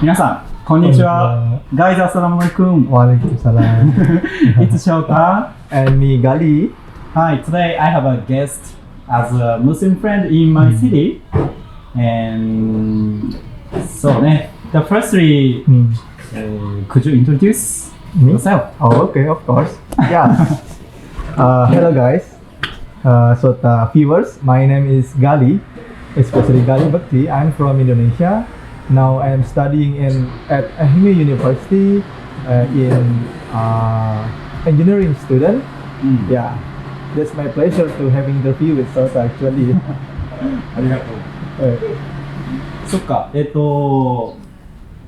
皆さん、こんにちは。Guys, Assalamualaikum. Waalaikumsalam. It's Shota. And me, Galih. Hi, today I have a guest as a Muslim friend in my city. And so, the firstly, could you introduce yourself? Oh, okay, of course. Yeah. Hello, guys. Shota viewers, my name is Galih, especially Galih Bakti. I'm from Indonesia. Now I'm studying at Ahmi University in engineering student. Yeah, that's my pleasure to having interview with Shota actually. ありがとう。そっか、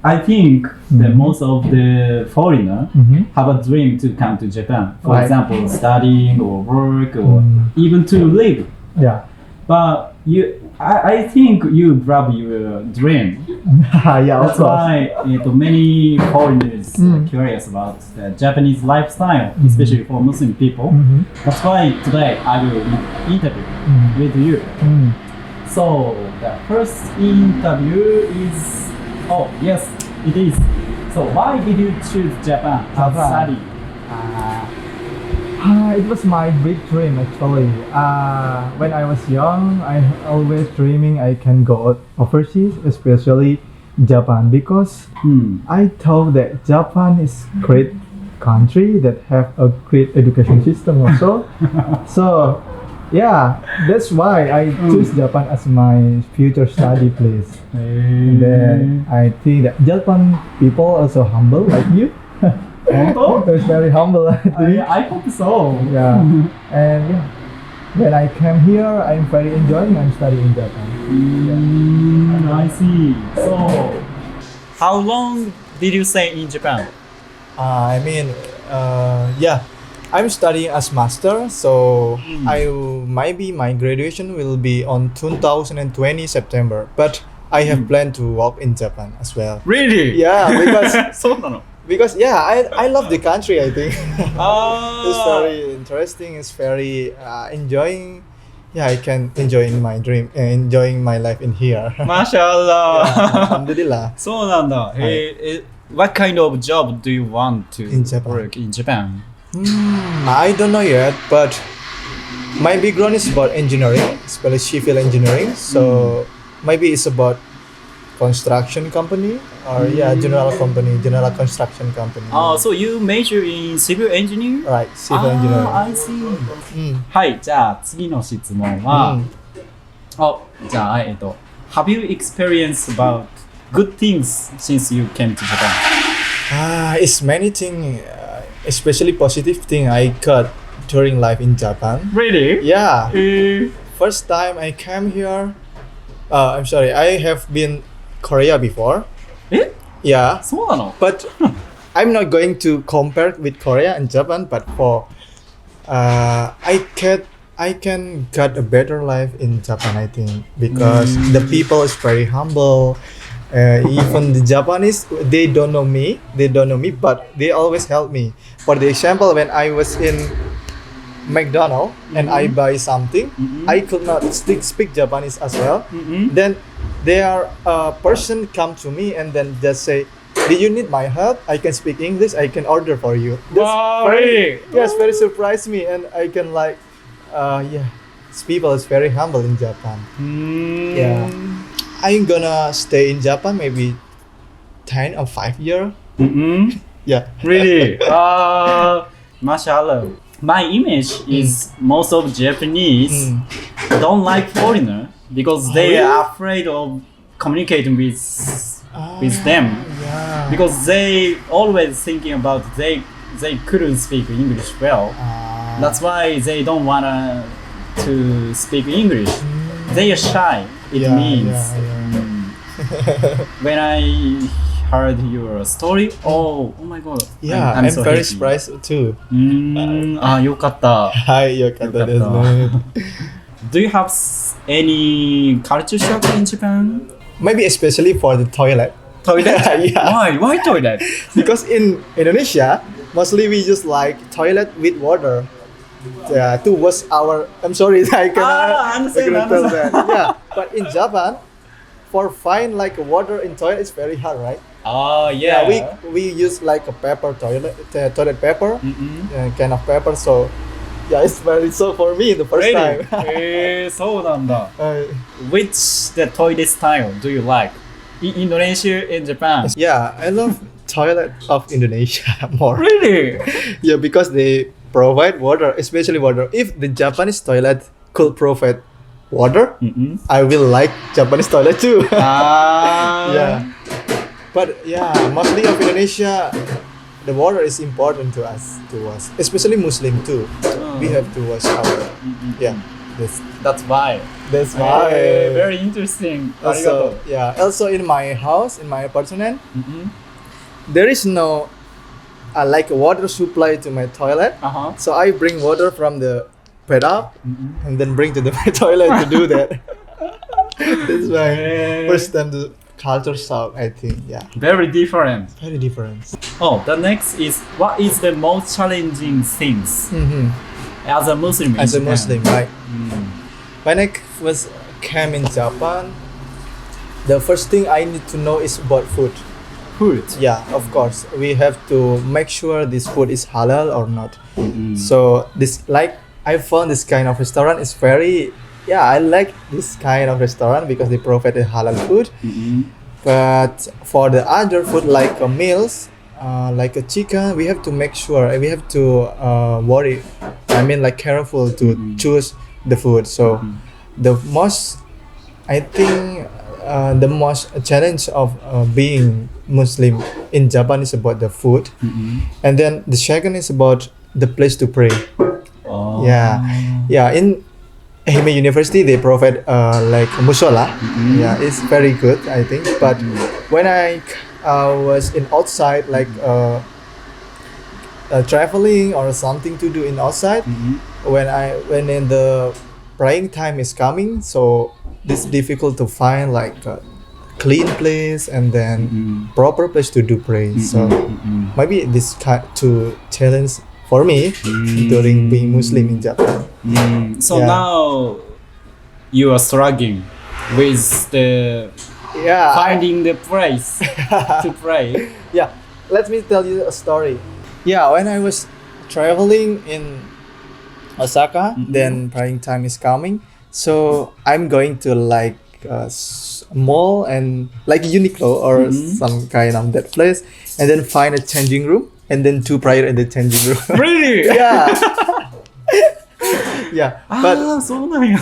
I think that most of the foreigner have a dream to come to Japan. For example, studying or work or even to live. Yeah. But I think you grab your dream. Yeah, That's why many foreigners are curious about the Japanese lifestyle, especially for Muslim people. That's why today I will interview with you. So the first interview is, oh yes, it is. So why did you choose Japan to study? It was my big dream actually. When I was young, I always dreaming I can go overseas, especially Japan, because I thought that Japan is great country that have a great education system also. So yeah, that's why I choose Japan as my future study place. And then I think that Japan people also humble like you. It's very humble. I hope so. Yeah, and yeah, when I came here, I'm very enjoying. I'm studying in Japan. I see. So, how long did you stay in Japan? Yeah, I'm studying as master, so maybe my graduation will be on 2020 September. But I have planned to work in Japan as well. Really? Yeah, because そうなの? Because yeah, I love the country. I think it's very interesting. It's very enjoying. Yeah, I can enjoy in my dream, enjoying my life in here. MashaAllah. Alhamdulillah. そうなんだ。What kind of job do you want to work in Japan? I don't know yet, but my background is about engineering, especially civil engineering. So maybe it's about construction company or general construction company. Oh, so you major in civil engineering? Right, civil engineering. I see. はい、じゃあ次の質問は、じゃあHave you experienced about good things since you came to Japan? It's many things, especially positive thing I got during life in Japan. Really? Yeah. First time I came here, I'm sorry, I have been Korea before. Yeah. そうなの? But I'm not going to compare with Korea and Japan, but for I can get a better life in Japan, I think, because the people is very humble. Even the Japanese, they don't know me, but they always help me. For the example, when I was in McDonald's and I buy something, I could not speak Japanese as well. Then there a person come to me and then just say, "Do you need my help? I can speak English. I can order for you." Wow, really? Yes, very surprised me, and I can people is very humble in Japan. Yeah, I'm gonna stay in Japan maybe 10 or 5 years. Yeah. Really? Mashallah. My image is most of Japanese don't like foreigner because they are afraid of communicating with them. Yeah. Because they always thinking about they couldn't speak English well. That's why they don't wanna to speak English. They are shy. It means. When I heard your story, oh my god. Yeah, I'm so very surprised too. よかった。はい、よかったですね。Do you have any culture shock in Japan? Maybe especially for the toilet. Toilet? Yeah. Why toilet? Because in Indonesia, mostly we just like toilet with water. To wash our. I'm sorry, I cannot tell that. Yeah, but in Japan, for find like water in toilet is very hard, right? Oh yeah. we use like a paper toilet paper, Mm-mm. kind of paper. So yeah, it's very so for me the first Really? time. そうなんだ。 Which the toilet style do you like? In Indonesia and Japan? yeah, I love toilet of Indonesia more. Really? Yeah, because they provide water, especially water. If the Japanese toilet could provide water, Mm-mm. I will like Japanese toilet too. Ah. Yeah. But yeah, mostly of Indonesia, the water is important to us, especially Muslim too. We have to wash our. Mm-mm. Yeah, That's why. that's why. Very interesting. Also, yeah. Also in my house, in my apartment, Mm-mm. there is no like a water supply to my toilet. Uh-huh. So I bring water from the bathtub Mm-mm. and then bring to the toilet to do that. That's my first time the culture shock, I think. Yeah, Very different. very different. Oh, the next is what is the most challenging things as a Muslim? in As a Japan? Muslim, right? Mm. When I was came in Japan, the first thing I need to know is about food. Food. Yeah, of course, we have to make sure this food is halal or not. Mm-mm. So this like I found this kind of restaurant is very I like this kind of restaurant because they provide halal food. Mm-mm. But for the other food like meals, like a chicken, we have to make sure we have to worry. I mean, like careful to choose the food. So the most, I think, the most challenge of being Muslim in Japan is about the food, and then the second is about the place to pray. Oh. Yeah. In Ehime University, they provide like musola. Yeah, it's very good, I think. But when I was in outside, like traveling or something to do in outside, when in the praying time is coming, so it's difficult to find like a clean place and then proper place to do pray. So maybe this kind to challenge for me during being Muslim in Japan. So Yeah. now you are struggling with the Yeah, finding the place to pray. yeah. Let me tell you a story. Yeah, when I was traveling in Osaka, then praying time is coming. So I'm going to like a mall and like Uniqlo or some kind of that place, and then find a changing room and then do prayer in the changing room. Really? Yeah. Yeah, but そうなんや。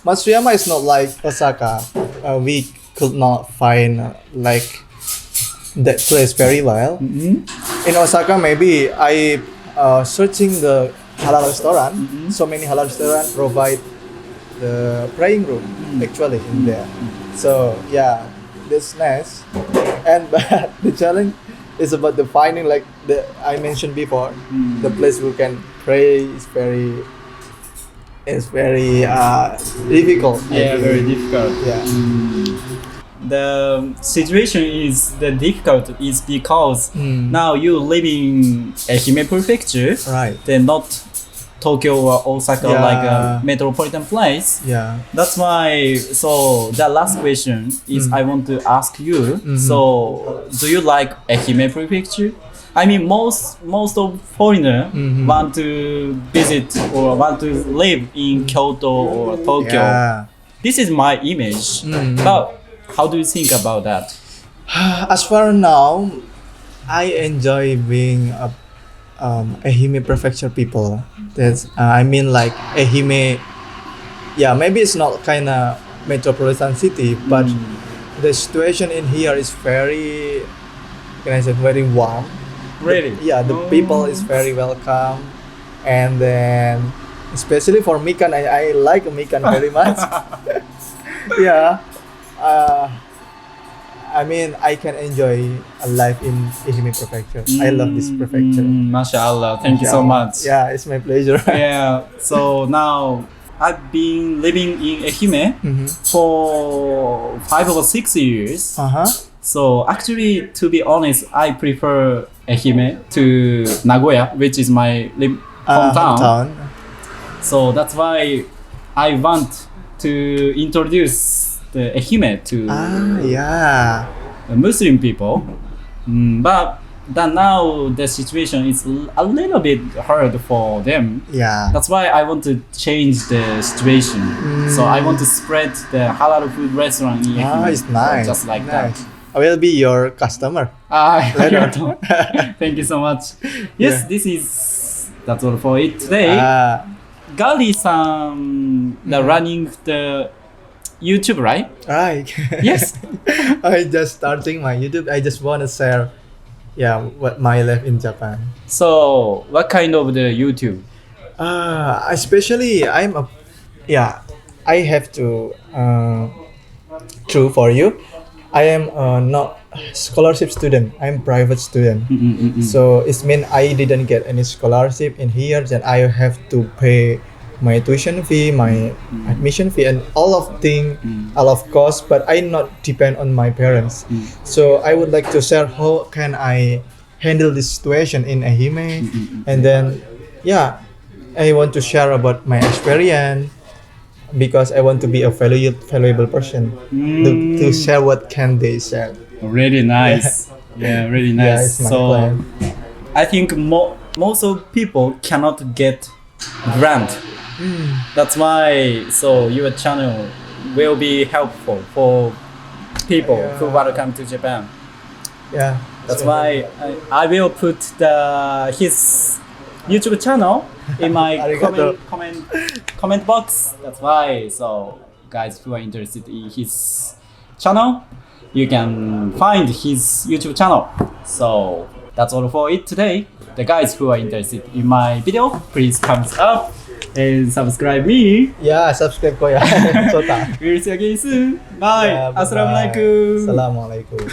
Matsuyama is not like Osaka. We could not find like that place very well. In Osaka, maybe I searching the halal restaurant. So many halal restaurants provide the praying room actually in there. So yeah, that's nice. And but the challenge is about the finding like the I mentioned before. The place we can pray is very difficult. Yeah, very difficult. Yeah. The situation is the difficult is because now you live in Ehime Prefecture, Right. then not Tokyo or Osaka Yeah. like a metropolitan place. Yeah. That's why. So the last question is I want to ask you. So do you like Ehime Prefecture? I mean, most of foreigner want to visit or want to live in Kyoto or Tokyo. Yeah. This is my image. But how do you think about that? As for now, I enjoy being a Ehime Prefecture people. That's I mean like Ehime. Yeah, maybe it's not kind of metropolitan city, but the situation in here is very, can I say, very warm. Really? Yeah, the people is very welcome, and then especially for Mikan, I like Mikan very much. Yeah, I mean I can enjoy a life in Ehime Prefecture. I love this prefecture. MashaAllah. Thank you so much. Yeah, it's my pleasure. Yeah. So now I've been living in Ehime for 5 or 6 years. So actually, to be honest, I prefer Ehime to Nagoya, which is my hometown. So that's why I want to introduce the Ehime to. Yeah. Muslim people, but that now the situation is a little bit hard for them. Yeah. That's why I want to change the situation. So I want to spread the halal food restaurant in Ehime. It's nice. Just like nice. I will be your customer. Later. Thank you so much. Yes, that's all for it today. Galih-san, running the YouTube, right? Right. Yes. I just starting my YouTube. I just want to share, what my life in Japan. So, what kind of the YouTube? Especially I have to true for you. I am not scholarship student. I'm private student. So it means I didn't get any scholarship in here. Then I have to pay my tuition fee, my admission fee, and all of cost. But I not depend on my parents. So I would like to share how can I handle this situation in Ehime, and then I want to share about my experience. Because I want to be a valuable person to share what can they share. Really nice. Really nice. So plan. I think most of people cannot get grant. That's why your channel will be helpful for people who want to come to Japan. Yeah. That's why I will put his YouTube channel in my comment box. That's why. So guys who are interested in his channel, you can find his YouTube channel. So that's all for it today. The guys who are interested in my video, please thumbs up and subscribe me. Yeah, subscribe ko ya. Shota. We'll see you again soon. Bye. Assalamualaikum. Assalamualaikum.